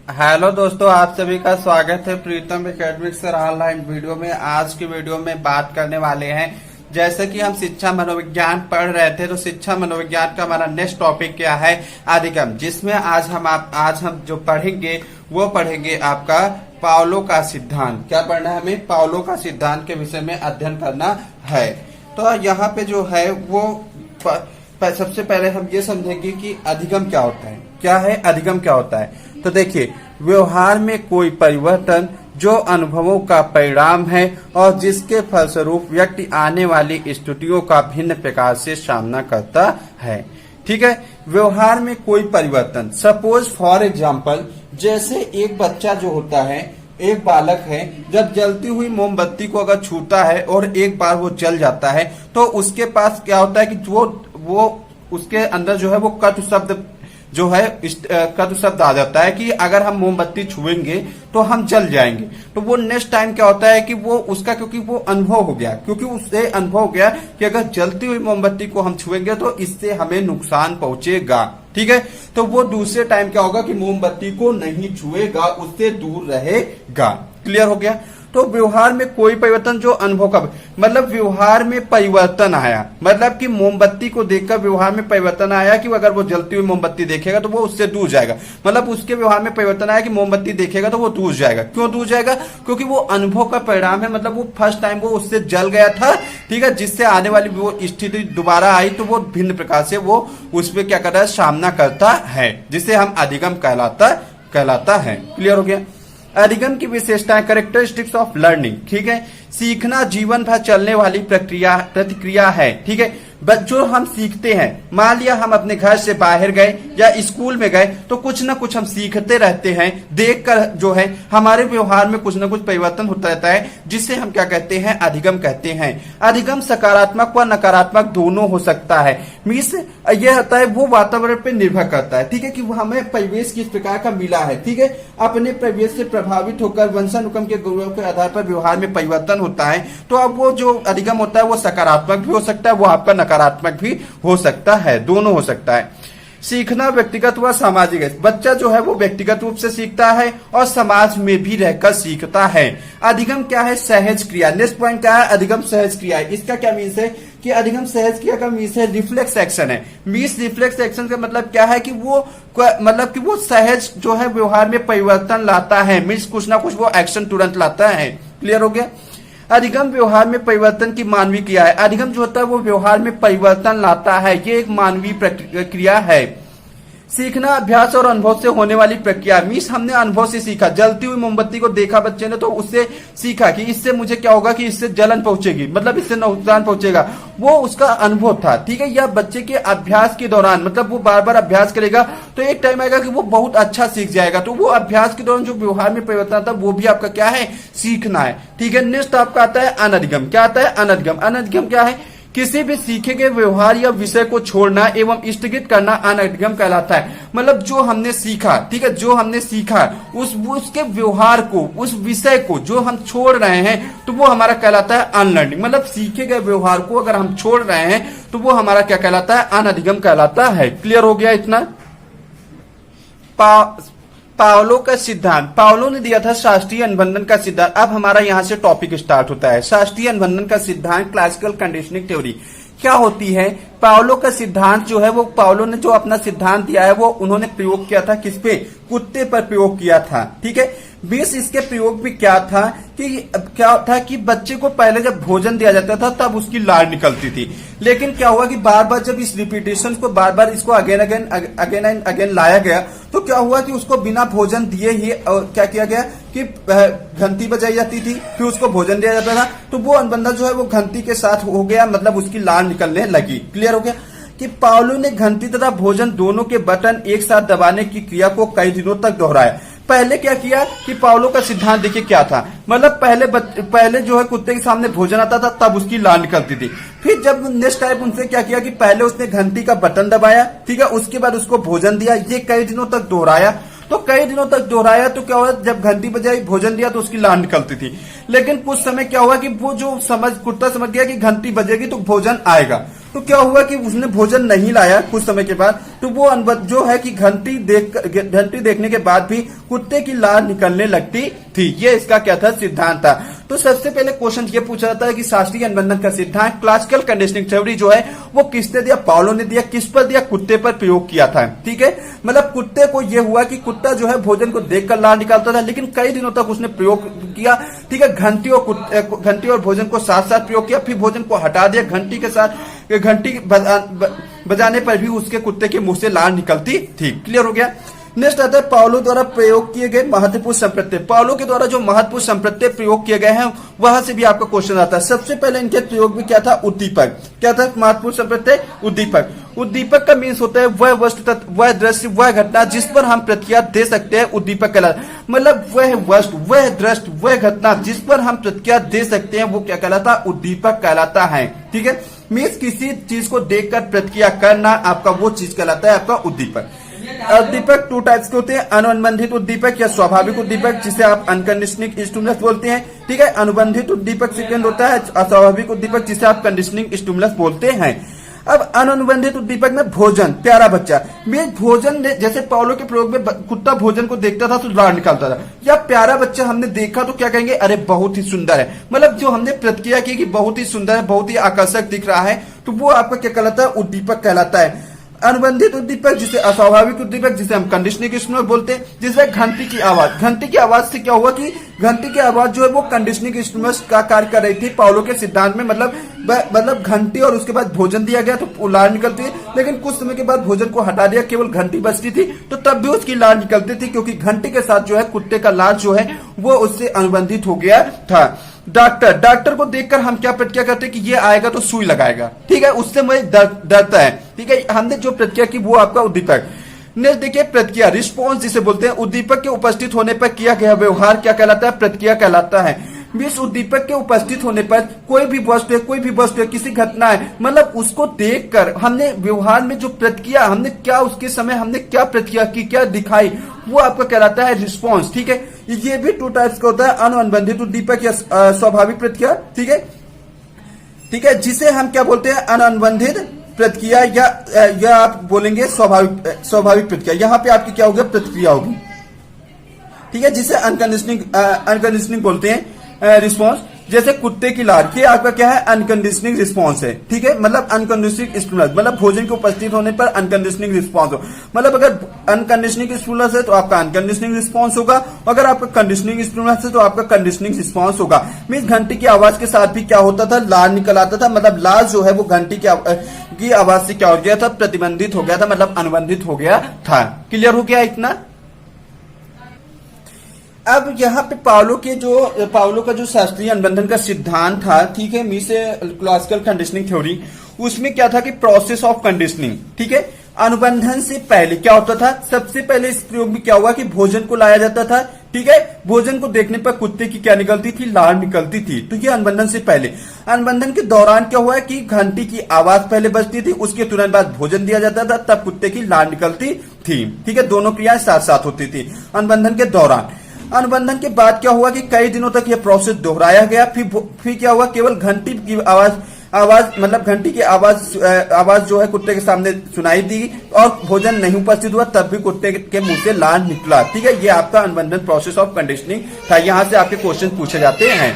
Hello दोस्तों, आप सभी का स्वागत है प्रीतम एकेडमिक सर ऑनलाइन वीडियो में। आज की वीडियो में बात करने वाले हैं, जैसे कि हम शिक्षा मनोविज्ञान पढ़ रहे थे, तो शिक्षा मनोविज्ञान का हमारा नेक्स्ट टॉपिक क्या है, अधिगम, जिसमें आज हम जो पढ़ेंगे वो पढ़ेंगे आपका पावलो का सिद्धांत। क्या पढ़ना है हमें? पावलो का सिद्धांत के विषय में अध्ययन करना है। तो यहाँ पे जो है वो सबसे पहले हम ये समझेंगे कि अधिगम क्या होता है। क्या है अधिगम? क्या होता है? तो देखिए, व्यवहार में कोई परिवर्तन जो अनुभवों का परिणाम है और जिसके फलस्वरूप व्यक्ति आने वाली स्थितियों का भिन्न प्रकार से सामना करता है। ठीक है, व्यवहार में कोई परिवर्तन। सपोज फॉर एग्जाम्पल, जैसे एक बच्चा जो होता है, एक बालक है, जब जलती हुई मोमबत्ती को अगर छूता है और एक बार वो जल जाता है, तो उसके पास क्या होता है कि वो उसके अंदर जो है वो कटु शब्द आ जाता है कि अगर हम मोमबत्ती छुएंगे तो हम जल जाएंगे। तो वो नेक्स्ट टाइम क्या होता है कि वो उसका, क्योंकि वो अनुभव हो गया, क्योंकि उससे अनुभव हो गया कि अगर जलती हुई मोमबत्ती को हम छुएंगे तो इससे हमें नुकसान पहुंचेगा। ठीक है, तो वो दूसरे टाइम क्या होगा कि मोमबत्ती को नहीं छुएगा, उससे दूर रहेगा। क्लियर हो गया? तो व्यवहार में कोई परिवर्तन जो अनुभव का, मतलब व्यवहार में परिवर्तन आया, मतलब कि मोमबत्ती को देखकर व्यवहार में परिवर्तन आया कि अगर वो जलती हुई मोमबत्ती देखेगा तो वो उससे दूर जाएगा। मतलब उसके व्यवहार में परिवर्तन आया कि मोमबत्ती देखेगा तो वो दूर जाएगा। क्यों दूर जाएगा? क्योंकि वो अनुभव का परिणाम है। मतलब वो फर्स्ट टाइम वो उससे जल गया था, ठीक है, जिससे आने वाली वो स्थिति दोबारा आई तो वो भिन्न प्रकार से वो उस पर क्या करता है, सामना करता है, जिसे हम अधिगम कहलाता है। क्लियर हो गया? अधिगम की विशेषताएं, कैरेक्टरिस्टिक्स ऑफ लर्निंग। ठीक है, सीखना जीवन भर चलने वाली प्रतिक्रिया है। ठीक है, जो हम सीखते हैं, मान लिया हम अपने घर से बाहर गए या स्कूल में गए तो कुछ ना कुछ हम सीखते रहते हैं। देखकर जो है हमारे व्यवहार में कुछ ना कुछ परिवर्तन होता रहता है, जिसे हम क्या कहते हैं, अधिगम कहते हैं। अधिगम सकारात्मक व नकारात्मक दोनों हो सकता है। मीन्स यह होता है वो वातावरण पे निर्भर करता है। ठीक है, कि वो हमें परिवेश किस प्रकार का मिला है। ठीक है, अपने परिवेश से प्रभावित होकर वंशानुक्रम के गुणों के आधार पर व्यवहार में परिवर्तन होता है। तो अब वो जो अधिगम होता है वो सकारात्मक भी हो सकता है, वो आपका नकारात्मक भी हो सकता है, दोनों हो सकता है। सीखना व्यक्तिगत व सामाजिक है। बच्चा जो है वो व्यक्तिगत रूप से सीखता है और समाज में भी रहकर सीखता है। अधिगम क्या है? सहज क्रिया। नेक्स्ट पॉइंट क्या है? अधिगम सहज क्रिया है। इसका क्या मीन्स है कि अधिगम सहज क्रिया का मीन्स है रिफ्लेक्स एक्शन है। मीन्स रिफ्लेक्स एक्शन का मतलब क्या है कि वो सहज जो है व्यवहार में परिवर्तन लाता है। मीन्स कुछ ना कुछ वो एक्शन तुरंत लाता है। क्लियर हो गया? अधिगम व्यवहार में परिवर्तन की मानवीय क्रिया है। अधिगम जो होता है वो व्यवहार में परिवर्तन लाता है, ये एक मानवीय क्रिया है। सीखना अभ्यास और अनुभव से होने वाली प्रक्रिया। मीन्स हमने अनुभव से सीखा, जलती हुई मोमबत्ती को देखा बच्चे ने तो उससे सीखा कि इससे मुझे क्या होगा कि इससे जलन पहुंचेगी, मतलब इससे नुकसान पहुंचेगा, वो उसका अनुभव था। ठीक है, या बच्चे के अभ्यास के दौरान, मतलब वो बार बार अभ्यास करेगा तो एक टाइम आएगा कि वो बहुत अच्छा सीख जाएगा। तो वो अभ्यास के दौरान जो व्यवहार में परिवर्तन आता है वो भी आपका क्या है, सीखना है। ठीक है, नेक्स्ट आपका आता है अनधिगम। क्या आता है? अनधिगम। अनधिगम क्या है? किसी भी सीखे गए व्यवहार या विषय को छोड़ना एवं स्थगित करना अनधिगम कहलाता है। मतलब जो हमने सीखा, ठीक है, जो हमने सीखा उसके व्यवहार को, उस विषय को जो हम छोड़ रहे हैं तो वो हमारा कहलाता है अनलर्निंग। मतलब सीखे गए व्यवहार को अगर हम छोड़ रहे हैं तो वो हमारा क्या कहलाता है, अनधिगम कहलाता है। क्लियर हो गया इतना? पावलो का सिद्धांत। पावलो ने दिया था शास्त्रीय अनुबंधन का सिद्धांत। अब हमारा यहां से टॉपिक स्टार्ट होता है, शास्त्रीय अनुबंधन का सिद्धांत, क्लासिकल कंडीशनिंग थ्योरी क्या होती है। पावलो का सिद्धांत जो है वो, पावलो ने जो अपना सिद्धांत दिया है वो उन्होंने प्रयोग किया था किस पे? कुत्ते पर प्रयोग किया था। ठीक है, बेस इसके प्रयोग भी क्या था कि बच्चे को पहले जब भोजन दिया जाता था तब उसकी लार निकलती थी, लेकिन क्या हुआ कि बार बार जब इस रिपीटेशन को बार बार इसको अगेन एंड अगेन लाया गया तो क्या हुआ कि उसको बिना भोजन दिए ही क्या किया गया कि घंटी बजाई जाती थी, फिर उसको भोजन दिया जाता था, तो वो अनुबंधन जो है वो घंटी के साथ हो गया, मतलब उसकी लार निकलने लगी। क्लियर हो गया? कि पावलो ने घंटी तथा भोजन दोनों के बटन एक साथ दबाने की क्रिया को कई दिनों तक दोहराया। पहले क्या किया कि पावलो का सिद्धांत देखिए क्या था, मतलब पहले जो है कुत्ते के सामने भोजन आता था तब उसकी लार निकलती थी। फिर जब नेक्स्ट टाइप उनसे क्या किया कि पहले उसने घंटी का बटन दबाया, ठीक है, उसके बाद उसको भोजन दिया। ये कई दिनों तक दोहराया। तो कई दिनों तक दोहराया तो क्या हुआ, जब घंटी बजाई भोजन दिया तो उसकी लार निकलती थी। लेकिन कुछ समय क्या हुआ कि वो जो कुत्ता समझ गया कि घंटी बजेगी तो भोजन आएगा, तो क्या हुआ कि उसने भोजन नहीं लाया कुछ समय के बाद, तो वो जो है कि घंटी देखने के बाद भी कुत्ते की लार निकलने लगती थी। ये इसका क्या था, सिद्धांत था। तो सबसे पहले क्वेश्चन ये पूछा जाता है कि शास्त्रीय अनुबंधन का सिद्धांत, क्लासिकल कंडीशनिंग थ्योरी जो है वो किसने दिया, पाउलो ने दिया। किस पर दिया, कुत्ते पर प्रयोग किया था। ठीक है, मतलब कुत्ते को यह हुआ कि कुत्ता जो है भोजन को देखकर लार निकालता था, लेकिन कई दिनों तक उसने प्रयोग किया। ठीक है, घंटी और भोजन को साथ साथ प्रयोग किया, फिर भोजन को हटा दिया। घंटी के साथ घंटी बजाने पर भी उसके कुत्ते के मुंह से लार निकलती थी। क्लियर हो गया। नेक्स्ट आता है पाउलो द्वारा प्रयोग किए गए महत्वपूर्ण संप्रत्यय। पाउलो के द्वारा जो महत्वपूर्ण संप्रत्यय प्रयोग किए गए हैं वहां से भी आपका क्वेश्चन आता है। सबसे पहले इनके प्रयोग में क्या था, उद्दीपक। क्या था महत्वपूर्ण संप्रत्यय, उद्दीपक। उद्दीपक का मीन्स होता है वह वस्तु, वह दृश्य, वह घटना जिस पर हम प्रतिक्रिया दे सकते हैं, उद्दीपक कहलाता है। मतलब वह वस्तु, वह दृश्य, वह घटना जिस पर हम प्रतिक्रिया दे सकते हैं वो क्या कहलाता है, उद्दीपक कहलाता है। ठीक है, मीन्स किसी चीज को देखकर प्रतिक्रिया करना आपका वो चीज कहलाता है आपका उद्दीपक। उद्दीपक टू टाइप्स के होते हैं, अनुबंधित उद्दीपक या स्वाभाविक उद्दीपक जिसे आप अनकंडीशनिंग स्टिमुलस बोलते हैं। ठीक है, अनुबंधित उद्दीपक सेकंड होता है, अस्वाभाविक उद्दीपक जिसे आप कंडीशनिंग स्टिमुलस बोलते हैं। अब अनुबंधित उद्दीपक में भोजन, प्यारा बच्चा, भोजन जैसे पाउलो के प्रयोग में कुत्ता भोजन को देखता था तो लार निकालता था, या प्यारा बच्चा हमने देखा तो क्या कहेंगे, अरे बहुत ही सुंदर है। मतलब जो हमने प्रतिक्रिया की कि बहुत ही सुंदर है, बहुत ही आकर्षक दिख रहा है, तो वो आपका क्या कहलाता है, उद्दीपक कहलाता है। अनुबंधित उद्दीपक जिसे अस्वाभाविक उद्दीपक जिसे हम कंडीशनिंग स्टिमुलस बोलते हैं। जिससे घंटी की आवाज, घंटी की आवाज से क्या हुआ कि घंटी की आवाज जो है वो कंडीशनिंग स्टिमुलस का कार्य कर रही थी पाउलो के सिद्धांत में। मतलब घंटी और उसके बाद भोजन दिया गया तो लार निकलती है, लेकिन कुछ समय के बाद भोजन को हटा दिया, केवल घंटी बचती थी, तो तब भी उसकी लार निकलती थी, क्योंकि घंटी के साथ जो है कुत्ते का लार जो है वो उससे अनुबंधित हो गया था। डॉक्टर को देखकर हम क्या प्रतिक्रिया करते हैं कि ये आएगा तो सुई लगाएगा। ठीक है, उससे मुझे डरता है। ठीक है, हमने जो प्रतिक्रिया की वो आपका उद्दीपक। नेक्स्ट देखिए प्रतिक्रिया, रिस्पॉन्स जिसे बोलते हैं। उद्दीपक के उपस्थित होने पर किया गया व्यवहार क्या कहलाता है, प्रतिक्रिया कहलाता है। इस उद्दीपक के उपस्थित होने पर कोई भी वस्तु है, किसी घटना है, मतलब उसको देखकर हमने व्यवहार में जो प्रतिक्रिया हमने क्या उसके समय हमने क्या प्रतिक्रिया की, क्या दिखाई, वो आपका कहलाता है रिस्पॉन्स। ठीक है, ये भी टू टाइप्स का होता है, अनुबंधित उद्दीपक या स्वाभाविक प्रतिक्रिया। ठीक है, जिसे हम क्या बोलते हैं, अनुबंधित प्रतिक्रिया या आप बोलेंगे स्वाभाविक प्रतिक्रिया। यहाँ पे आपकी क्या होगी, प्रतिक्रिया होगी। ठीक है, जिसे अनकंडीशनिंग बोलते हैं रिस्पॉन्स। जैसे कुत्ते की लार, ये आपका क्या है, अनकंडीशनिंग रिस्पॉन्स है। ठीक है, मतलब अनकंडीशनिंग स्टिमुलस, मतलब भोजन के उपस्थित होने पर अनकंडीशनिंग रिस्पॉन्स हो। मतलब अगर अनकंडीशनिंग स्टिमुलस है तो आपका अनकंडीशनिंग रिस्पॉन्स होगा, अगर आपका कंडीशनिंग स्टिमुलस है तो आपका कंडीशनिंग रिस्पॉन्स होगा। मीन्स घंटी की आवाज के साथ भी क्या होता था, लार निकल आता था। मतलब लार जो है वो घंटी की आवाज से क्या हो गया था, प्रतिबंधित हो गया था, मतलब अनुबंधित हो गया था। क्लियर हो गया इतना। अब यहाँ पे पाउलो का जो शास्त्रीय अनुबंधन का सिद्धांत था, ठीक है, मीसे क्लासिकल कंडीशनिंग थ्योरी, उसमें क्या था कि प्रोसेस ऑफ कंडीशनिंग। ठीक है, अनुबंधन से पहले क्या होता था, सबसे पहले इस प्रयोग में क्या हुआ कि भोजन को लाया जाता था। ठीक है, भोजन को देखने पर कुत्ते की क्या निकलती थी, लार निकलती थी। तो ये अनुबंधन से पहले। अनुबंधन के दौरान क्या हुआ कि घंटी की आवाज पहले बजती थी, उसके तुरंत बाद भोजन दिया जाता था, तब कुत्ते की लार निकलती थी। ठीक है, दोनों क्रियाएं साथ साथ होती थी अनुबंधन के दौरान। अनुबंधन के बाद क्या हुआ कि कई दिनों तक यह प्रोसेस दोहराया गया। फिर क्या हुआ, केवल घंटी की आवाज मतलब घंटी की आवाज जो है कुत्ते के सामने सुनाई दी और भोजन नहीं उपस्थित हुआ, तब भी कुत्ते के मुंह से लार निकला। ठीक है, ये आपका अनुबंधन प्रोसेस ऑफ कंडीशनिंग था। यहाँ से आपके क्वेश्चन पूछे जाते हैं।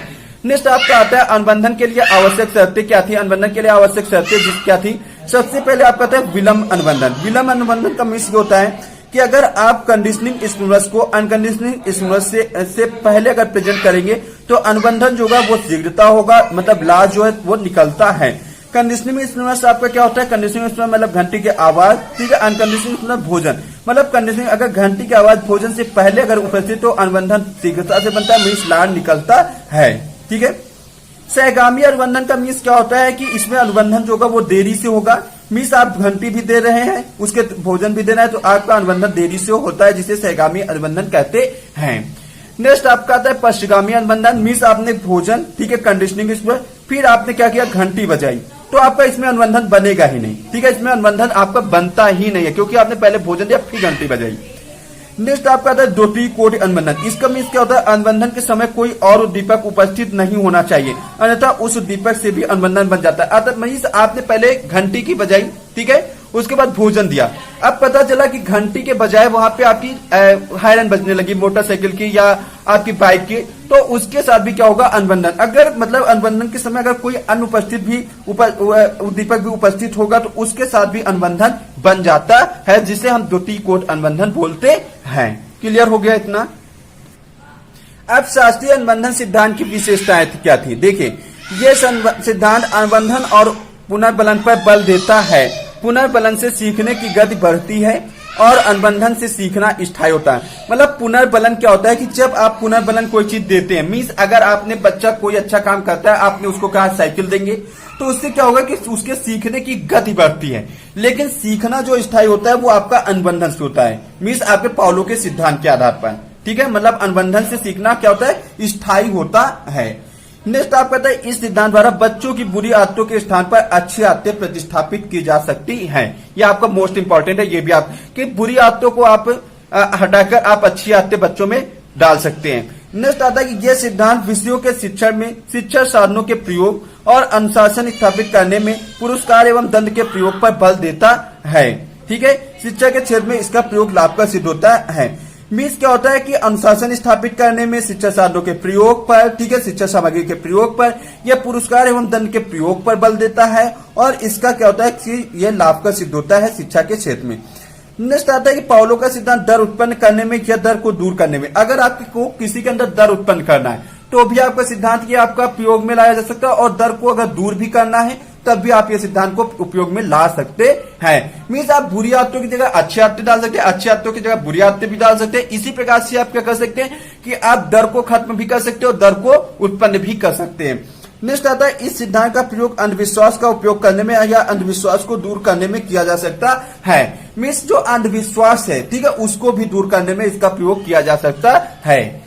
नेक्स्ट आपका आता है अनुबंधन के लिए आवश्यक शर्तें क्या थी। अनुबंधन के लिए आवश्यक शर्तें क्या थी, सबसे पहले आपका था विलंब अनुबंधन। विलंब अनुबंधन का मीन्स होता है कि अगर आप कंडीशनिंग स्टिमुलस को अनकंडीशनिंग स्टिमुलस से पहले अगर प्रेजेंट करेंगे तो अनुबंधन जो होगा वो शीघ्रता होगा, मतलब लार जो है वो निकलता है। कंडीशनिंग स्टिमुलस आपका क्या होता है, कंडीशनिंग स्टिमुलस मतलब घंटी की आवाज। ठीक है, अनकंडीशनिंग स्टिमुलस भोजन, मतलब कंडीशनिंग अगर घंटी की आवाज भोजन से पहले अगर उपस्थित तो अनुबंधन शीघ्रता से बनता है, मीन्स लार निकलता है। ठीक है, सहगामी अनुबंधन का मीन्स क्या होता है कि इसमें अनुबंधन जो होगा वो देरी से होगा। मीन्स आप घंटी भी दे रहे हैं, उसके भोजन भी दे रहे हैं, तो आपका अनुबंधन देरी से होता है, जिसे सहगामी अनुबंधन कहते हैं। नेक्स्ट आपका आता है पश्चगामी अनुबंधन। मीन्स आपने भोजन, ठीक है, कंडीशनिंग इसमें, फिर आपने क्या किया, घंटी बजाई, तो आपका इसमें अनुबंधन बनेगा ही नहीं। ठीक है, इसमें अनुबंधन आपका बनता ही नहीं है, क्योंकि आपने पहले भोजन दिया फिर घंटी बजाई। नेक्स्ट आपका आता है द्वितीय कोटि अनुबंधन। इसका मीन्स क्या होता है, अनुबंधन के समय कोई और उद्दीपक उपस्थित नहीं होना चाहिए, अन्यथा उस उद्दीपक से भी अनुबंधन बन जाता है। अर्थात मीन्स आपने पहले घंटी की बजाई, ठीक है, उसके बाद भोजन दिया, अब पता चला कि घंटी के बजाय वहां पे आपकी हायरन बजने लगी मोटरसाइकिल की या आपकी बाइक की, तो उसके साथ भी क्या होगा, अनुबंधन। अगर मतलब अनुबंधन के समय अगर कोई अनुपस्थित भी उद्दीपक भी उपस्थित होगा तो उसके साथ भी अनुबंधन बन जाता है, जिसे हम द्वितीय कोटि अनुबंधन बोलते हैं। क्लियर हो गया इतना। अब शास्त्रीय अनुबंधन सिद्धांत की विशेषताएं क्या थी, देखिए ये सिद्धांत अनुबंधन और पुनर्बलन पर बल देता है। पुनर्बलन से सीखने की गति बढ़ती है और अनुबंधन से सीखना स्थायी होता है। मतलब पुनर्बलन क्या होता है कि जब आप पुनर्बलन कोई चीज देते हैं, मीन्स अगर आपने बच्चा कोई अच्छा काम करता है, आपने उसको कहा साइकिल देंगे, तो उससे क्या होगा कि उसके सीखने की गति बढ़ती है। लेकिन सीखना जो स्थायी होता है वो आपका अनुबंधन से होता है, मीन्स आपके पाउलो के सिद्धांत के आधार पर, ठीक है। मतलब अनुबंधन से सीखना क्या होता है, स्थायी होता है। नेक्स्ट आप कहते हैं इस सिद्धांत द्वारा बच्चों की बुरी आदतों के स्थान पर अच्छी आदतें प्रतिस्थापित की जा सकती हैं। ये आपका मोस्ट इंपॉर्टेंट है, ये भी आप कि बुरी आदतों को आप हटाकर आप अच्छी आदतें बच्चों में डाल सकते हैं। नेक्स्ट आता है कि यह सिद्धांत विषयों के शिक्षण में शिक्षण साधनों के प्रयोग और अनुशासन स्थापित करने में पुरस्कार एवं दंड के प्रयोग पर बल देता है, ठीक है। शिक्षा के क्षेत्र में इसका प्रयोग लाभकारी सिद्ध होता है। मीन्स क्या होता है कि अनुशासन स्थापित करने में शिक्षा साधनों के प्रयोग पर, ठीक है, शिक्षा सामग्री के प्रयोग पर, यह पुरस्कार एवं दंड के प्रयोग पर बल देता है और इसका क्या होता है कि यह लाभकारी सिद्ध होता है शिक्षा के क्षेत्र में। नेक्स्ट आता है कि पाउलो का सिद्धांत डर उत्पन्न करने में या डर को दूर करने में। अगर आपको किसी के अंदर डर उत्पन्न करना है तो भी आपका सिद्धांत ये आपका प्रयोग में लाया जा सकता है, और डर को अगर दूर भी करना है तब भी आप ये सिद्धांत को उपयोग में ला सकते हैं। मीन्स आप बुरी आदतों की जगह अच्छी आदतें डाल सकते हैं, अच्छी आदतों की जगह बुरी आदतें भी डाल सकते हैं। इसी प्रकार से आप क्या कर सकते हैं कि आप डर को खत्म भी कर सकते हो, डर को उत्पन्न भी कर सकते हैं। नेक्स्ट आता है इस सिद्धांत का प्रयोग अंधविश्वास का उपयोग करने में या अंधविश्वास को दूर करने में किया जा सकता है। मीन्स जो अंधविश्वास है, ठीक है, उसको भी दूर करने में इसका प्रयोग किया जा सकता है।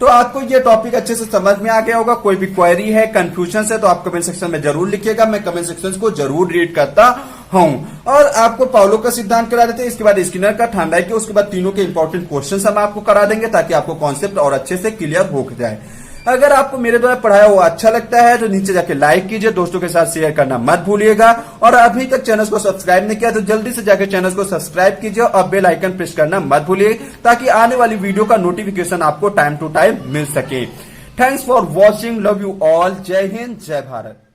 तो आपको ये टॉपिक अच्छे से समझ में आ गया होगा। कोई भी क्वेरी है, कंफ्यूजन है तो आप कमेंट सेक्शन में जरूर लिखिएगा, मैं कमेंट सेक्शन को जरूर रीड करता हूं। और आपको पाउलो का सिद्धांत करा देते हैं, इसके बाद स्किनर का, थार्नडाइक के, उसके बाद तीनों के इंपॉर्टेंट क्वेश्चंस हम आपको करा देंगे ताकि आपको कॉन्सेप्ट और अच्छे से क्लियर हो जाए। अगर आपको मेरे द्वारा पढ़ाया हुआ अच्छा लगता है तो नीचे जाके लाइक कीजिए, दोस्तों के साथ शेयर करना मत भूलिएगा, और अभी तक चैनल को सब्सक्राइब नहीं किया तो जल्दी से जाकर चैनल को सब्सक्राइब कीजिए और बेल आइकन प्रेस करना मत भूलिए ताकि आने वाली वीडियो का नोटिफिकेशन आपको टाइम टू टाइम मिल सके। Thanks for watching, love you all, जय हिंद, जय भारत।